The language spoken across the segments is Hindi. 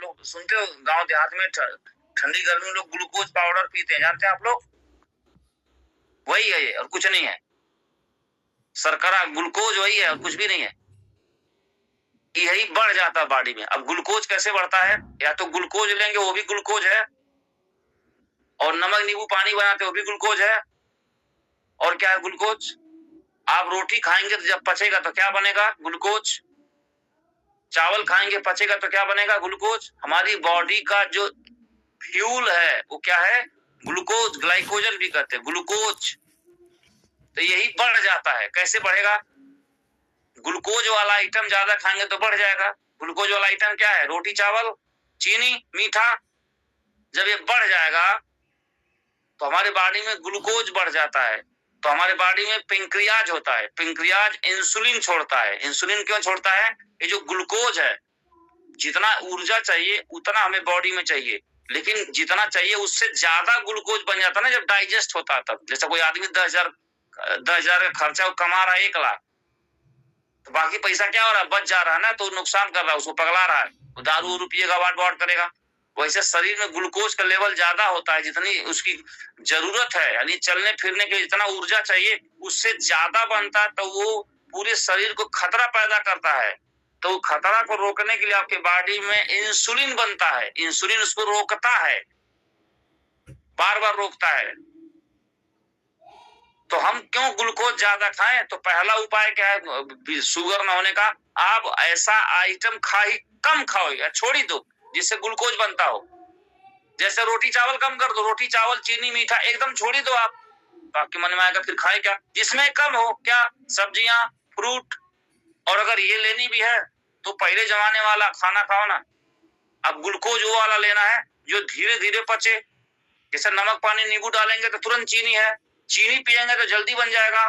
लोग सुनते हो गांव देहात में ठंडी गर्मी में लोग ग्लूकोज पाउडर पीते हैं, जानते हैं आप लोग? वही है ये और कुछ नहीं है। शर्करा ग्लूकोज वही है और कुछ भी नहीं है। यही बढ़ जाता है बॉडी में। अब ग्लूकोज कैसे बढ़ता है? या तो ग्लूकोज लेंगे वो भी ग्लूकोज है, और नमक नींबू पानी बनाते वो भी ग्लूकोज है। और क्या है ग्लूकोज? आप रोटी खाएंगे तो जब पचेगा तो क्या बनेगा? ग्लूकोज। चावल खाएंगे पचेगा तो क्या बनेगा? ग्लूकोज। हमारी बॉडी का जो फ्यूल है वो क्या है? ग्लूकोज, ग्लाइकोजन भी कहते हैं, ग्लूकोज। तो यही बढ़ जाता है। कैसे बढ़ेगा? ग्लूकोज वाला आइटम ज्यादा खाएंगे तो बढ़ जाएगा। ग्लूकोज वाला आइटम क्या है? रोटी चावल, चीनी, मीठा। जब ये बढ़ जाएगा तो हमारे बॉडी में ग्लूकोज बढ़ जाता है, तो हमारे बॉडी में पेंक्रियाज होता है। पेंक्रियाज इंसुलिन छोड़ता है। इंसुलिन क्यों छोड़ता है? ये जो ग्लूकोज है, जितना ऊर्जा चाहिए उतना हमें बॉडी में चाहिए, लेकिन जितना चाहिए उससे ज्यादा ग्लूकोज बन जाता है ना जब डाइजेस्ट होता है तब। जैसे कोई आदमी 10,000 का खर्चा कमा रहा है 1 लाख, तो बाकी पैसा क्या हो रहा है? बच जा रहा है ना, तो नुकसान कर रहा है, उसको पगला रहा है, वो दारू रुपये वाट वाट करेगा। वैसे शरीर में ग्लूकोज का लेवल ज्यादा होता है, जितनी उसकी जरूरत है, यानी चलने फिरने के जितना ऊर्जा चाहिए उससे ज्यादा बनता है, तो वो पूरे शरीर को खतरा पैदा करता है। तो खतरा को रोकने के लिए आपके बॉडी में इंसुलिन बनता है। इंसुलिन उसको रोकता है, बार बार रोकता है। तो हम क्यों ग्लूकोज ज्यादा खाएं? तो पहला उपाय क्या है शुगर न होने का? आप ऐसा आइटम कम खाओ या छोड़ ही दो जिससे ग्लूकोज बनता हो। जैसे रोटी चावल कम कर दो, रोटी चावल चीनी मीठा एकदम छोड़ ही दो आप। तो आपके मन में आएगा फिर खाए क्या? जिसमें कम हो, क्या? सब्जियां, फ्रूट। और अगर ये लेनी भी है तो पहले जमाने वाला खाना खाओ ना। अब ग्लूकोज वो वाला लेना है जो धीरे धीरे पचे। जैसे नमक पानी नींबू डालेंगे तो तुरंत चीनी है, चीनी पिएंगे तो जल्दी बन जाएगा,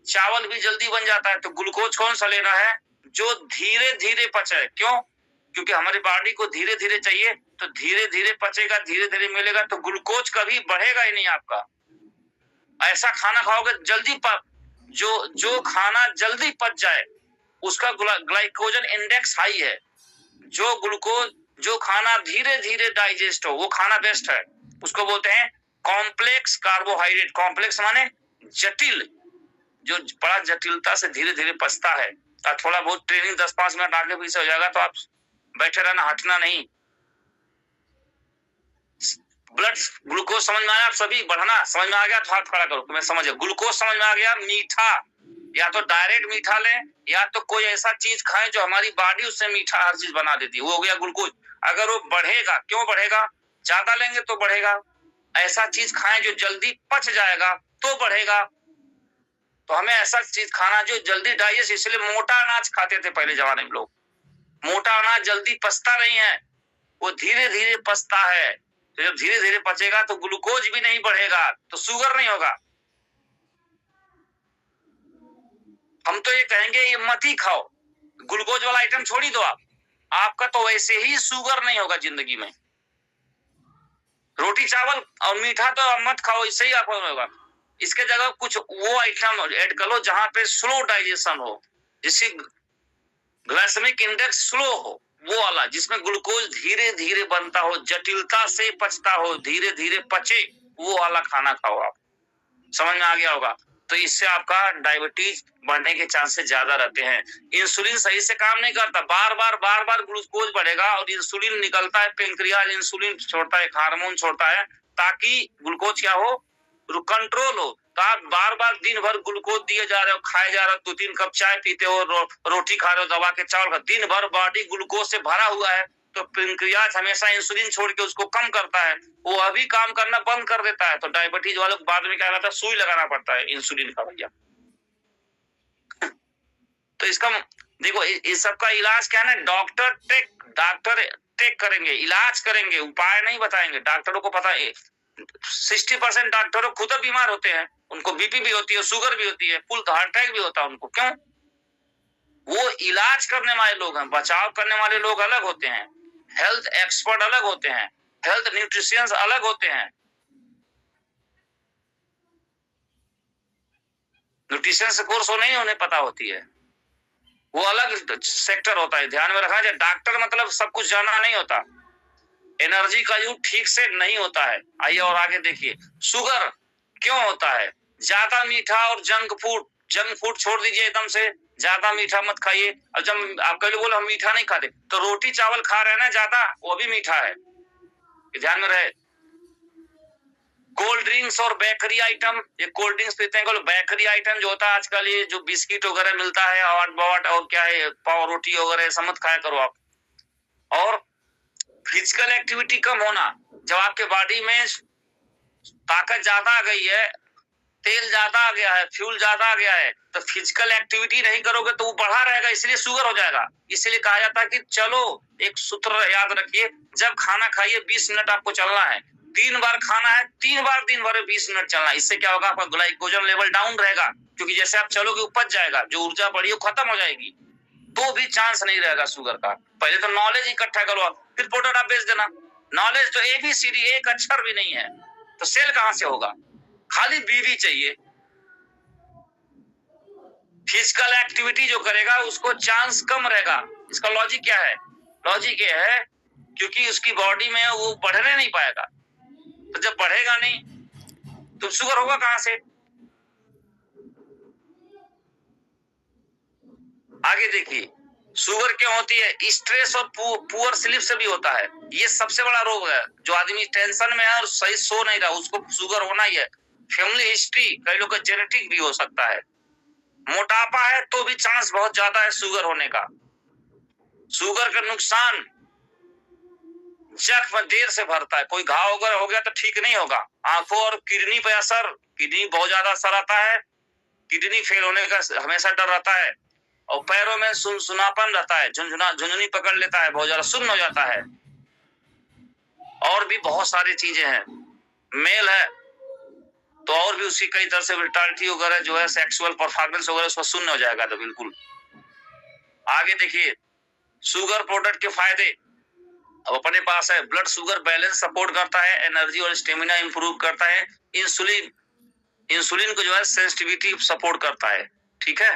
चावल भी जल्दी बन जाता है। तो ग्लूकोज कौन सा लेना है? जो धीरे धीरे पचे। क्यों? क्योंकि हमारी बॉडी को धीरे धीरे चाहिए, तो धीरे धीरे पचेगा, धीरे धीरे मिलेगा, तो ग्लूकोज कभी बढ़ेगा ही नहीं आपका। ऐसा खाना खाओगे जल्दी जो खाना जल्दी पच जाए उसका ग्लाइकोजन इंडेक्स हाई है। जो खाना धीरे धीरे डाइजेस्ट हो वो खाना बेस्ट है। उसको बोलते हैं कॉम्प्लेक्स कार्बोहाइड्रेट। कॉम्प्लेक्स माने जटिल, जो बड़ा जटिलता से धीरे धीरे पचता है। और थोड़ा बहुत ट्रेनिंग 10-5 मिनट आगे पीछे हो जाएगा तो आप बैठे रहना, हटना नहीं। ब्लड ग्लूकोज समझ में आया? आप सभी बढ़ना समझ में आ गया तो हाथ खड़ा करो तो मैं समझ गया। ग्लूकोज समझ में आ गया। मीठा, या तो डायरेक्ट मीठा लें या तो कोई ऐसा चीज खाएं जो हमारी बॉडी उससे मीठा हर चीज बना देती है, वो हो गया ग्लूकोज। अगर वो बढ़ेगा, क्यों बढ़ेगा? ज्यादा लेंगे तो बढ़ेगा। ऐसा चीज खाएं जो जल्दी पच जाएगा तो बढ़ेगा। तो हमें ऐसा चीज खाना जो जल्दी डाइजेस्ट, इसलिए मोटा अनाज खाते थे पहले जमाने में लोग। मोटा अनाज जल्दी पचता नहीं है, वो धीरे धीरे पचता है। तो जब धीरे धीरे पचेगा तो ग्लूकोज भी नहीं बढ़ेगा, तो शुगर नहीं होगा। हम तो ये कहेंगे ये मत ही खाओ, ग्लूकोज वाला आइटम छोड़ ही दो आप, आपका तो वैसे ही शुगर नहीं होगा जिंदगी में। रोटी चावल और मीठा तो मत खाओ, इससे ही आपको होगा। इसके जगह कुछ वो आइटम ऐड कर लो जहां पे स्लो डाइजेशन हो, जिसकी ग्लाइसेमिक इंडेक्स स्लो हो, वो वाला जिसमें ग्लूकोज धीरे धीरे बनता हो, जटिलता से पचता हो, धीरे धीरे पचे, वो वाला खाना खाओ आप। समझ में आ गया होगा? तो इससे आपका डायबिटीज बढ़ने के चांसेस ज्यादा रहते हैं। इंसुलिन सही से काम नहीं करता, बार बार ग्लूकोज बढ़ेगा और इंसुलिन निकलता है, पेंक्रियाज इंसुलिन छोड़ता है, हार्मोन छोड़ता है ताकि ग्लूकोज क्या हो, कंट्रोल हो। तो आप बार बार दिन भर ग्लूकोज दिए जा रहे हो, खाए जा रहे हो, 2-3 कप चाय पीते हो, रोटी खा रहे हो, दबा के चावल खा, दिन भर बॉडी ग्लूकोज से भरा हुआ है, तो पेंक्रियाज हमेशा इंसुलिन छोड़ के उसको कम करता है, वो अभी काम करना बंद कर देता है। तो डायबिटीज वालों को बाद में क्या रहता है, सुई लगाना पड़ता है इंसुलिन का भैया। तो इसका देखो, इस सब का इलाज क्या है ना, डॉक्टर टेक करेंगे, इलाज करेंगे, उपाय नहीं बताएंगे। डॉक्टरों को पता है 60% डॉक्टरों खुद बीमार होते हैं, उनको बीपी भी होती है, शुगर भी होती है, फुल हार्ट अटैक भी होता है उनको। क्यों? वो इलाज करने वाले लोग हैं, बचाव करने वाले लोग अलग होते हैं, हेल्थ एक्सपर्ट अलग होते हैं, हेल्थ न्यूट्रिशियंस अलग होते हैं। न्यूट्रिशियंस कोर्स हो नहीं उन्हें पता होती है, वो अलग सेक्टर होता है, ध्यान में रखा जाए। डॉक्टर मतलब सब कुछ जाना नहीं होता, एनर्जी का यूज ठीक से नहीं होता है। आइए और आगे देखिए, शुगर क्यों होता है? ज्यादा मीठा और जंक फूड छोड़ दीजिए एकदम से, ज्यादा मीठा मत खाइए। और जब आप कभी बोले हम मीठा नहीं खाते, तो रोटी चावल खा रहे हैं ना ज्यादा, वो भी मीठा है, ध्यान में रहे। कोल्ड ड्रिंक्स और बेकरी आइटम, ये कोल्ड ड्रिंक्स पीते हैं, बेकरी आइटम जो होता है आजकल, ये जो बिस्किट वगैरह मिलता है और क्या है, पाव रोटी वगैरह, ऐसा मत खाया करो आप। और फिजिकल एक्टिविटी कम होना, जब आपके बॉडी में ताकत ज्यादा आ गई है, तेल ज्यादा आ गया है, फ्यूल ज्यादा आ गया है, तो फिजिकल एक्टिविटी नहीं करोगे तो वो बढ़ा रहेगा, इसलिए शुगर हो जाएगा। इसलिए कहा जाता है कि चलो, एक सूत्र याद रखिए, जब खाना खाइए 20 मिनट आपको चलना है, 3 बार खाना है, 3 बार दिन भर 20 मिनट चलना। इससे क्या होगा, आपका ग्लाइकोजन लेवल डाउन रहेगा, क्योंकि जैसे आप चलोगे उपज जाएगा, जो ऊर्जा बढ़ी वो खत्म हो जाएगी, तो भी चांस नहीं रहेगा शुगर का। पहले तो नॉलेज इकट्ठा करो, फिर प्रोडक्ट आप बेच देना। नॉलेज तो ABCD एक अक्षर भी नहीं है, तो सेल कहां से होगा? खाली बीवी चाहिए। फिजिकल एक्टिविटी जो करेगा उसको चांस कम रहेगा। इसका लॉजिक क्या है? लॉजिक ये है क्योंकि उसकी बॉडी में वो बढ़ने नहीं पाएगा, तो जब बढ़ेगा नहीं तो शुगर होगा कहां से? आगे देखिए, शुगर क्यों होती है? स्ट्रेस और पुअर स्लीप से भी होता है। ये सबसे बड़ा रोग है, जो आदमी टेंशन में है और सही सो नहीं रहा, उसको शुगर होना ही है। फैमिली हिस्ट्री, कई लोग का जेनेटिक भी हो सकता है। मोटापा है तो भी चांस बहुत ज्यादा है शुगर होने का। शुगर का नुकसान, जख्म देर से भरता है, कोई घाव वगैरह हो गया तो ठीक नहीं होगा। आंखों और किडनी पे असर, किडनी बहुत ज्यादा असर आता है, किडनी फेल होने का हमेशा डर रहता है। और पैरों में सुनसुनापन रहता है, झुंझुनी पकड़ लेता है, बहुत ज्यादा सुन्न हो जाता है। और भी बहुत सारी चीजें हैं। मेल है तो और भी उसकी कई तरह से विटालिटी वगैरह जो है, सेक्सुअल परफॉर्मेंस वगैरह उसका शून्य हो जाएगा। तो बिल्कुल आगे देखिए, शुगर प्रोडक्ट के फायदे अब अपने पास है। ब्लड शुगर बैलेंस सपोर्ट करता है, एनर्जी और स्टेमिना इंप्रूव करता है। इंसुलिन को जो है सेंसिटिविटी सपोर्ट करता है, ठीक है।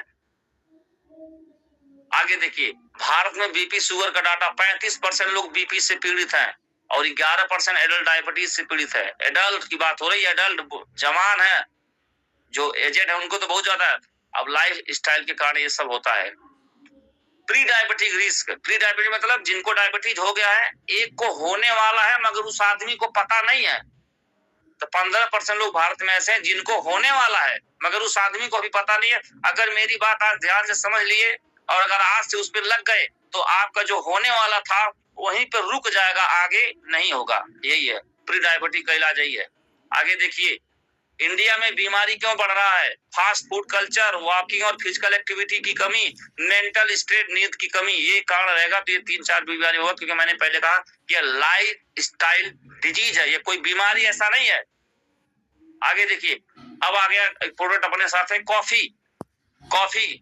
आगे देखिए, भारत में बीपी शुगर का डाटा, 35% लोग बीपी से पीड़ित हैं और 11% एडल्ट डायबिटीज से पीड़ित है। एडल्ट की बात हो रही है, एडल्ट जवान है, जो एजेड है उनको तो बहुत ज्यादा है। अब लाइफ स्टाइल के कारण ये सब होता है। Pre diabetic risk, pre diabetic मतलब जिनको डायबिटीज हो गया है, एक को होने वाला है मगर उस आदमी को पता नहीं है, तो 15% लोग भारत में ऐसे हैं जिनको होने वाला है मगर उस आदमी को अभी पता नहीं है। अगर मेरी बात आज ध्यान से समझ लिए और अगर आज से उस पर लग गए तो आपका जो होने वाला था वहीं पर रुक जाएगा, आगे नहीं होगा। यही है प्री डायबिटिक का इलाज, यही है। आगे देखिए, इंडिया में बीमारी क्यों बढ़ रहा है? फास्ट फूड कल्चर, वॉकिंग और फिजिकल एक्टिविटी की कमी, मेंटल स्टेट, नींद की कमी, ये कारण रहेगा। तो ये 3-4 बीमारी होगा, क्योंकि मैंने पहले कहा कि लाइफ स्टाइल डिजीज है, ये कोई बीमारी ऐसा नहीं है। आगे देखिए, अब आ गया एक प्रोडक्ट अपने साथ है, कॉफी।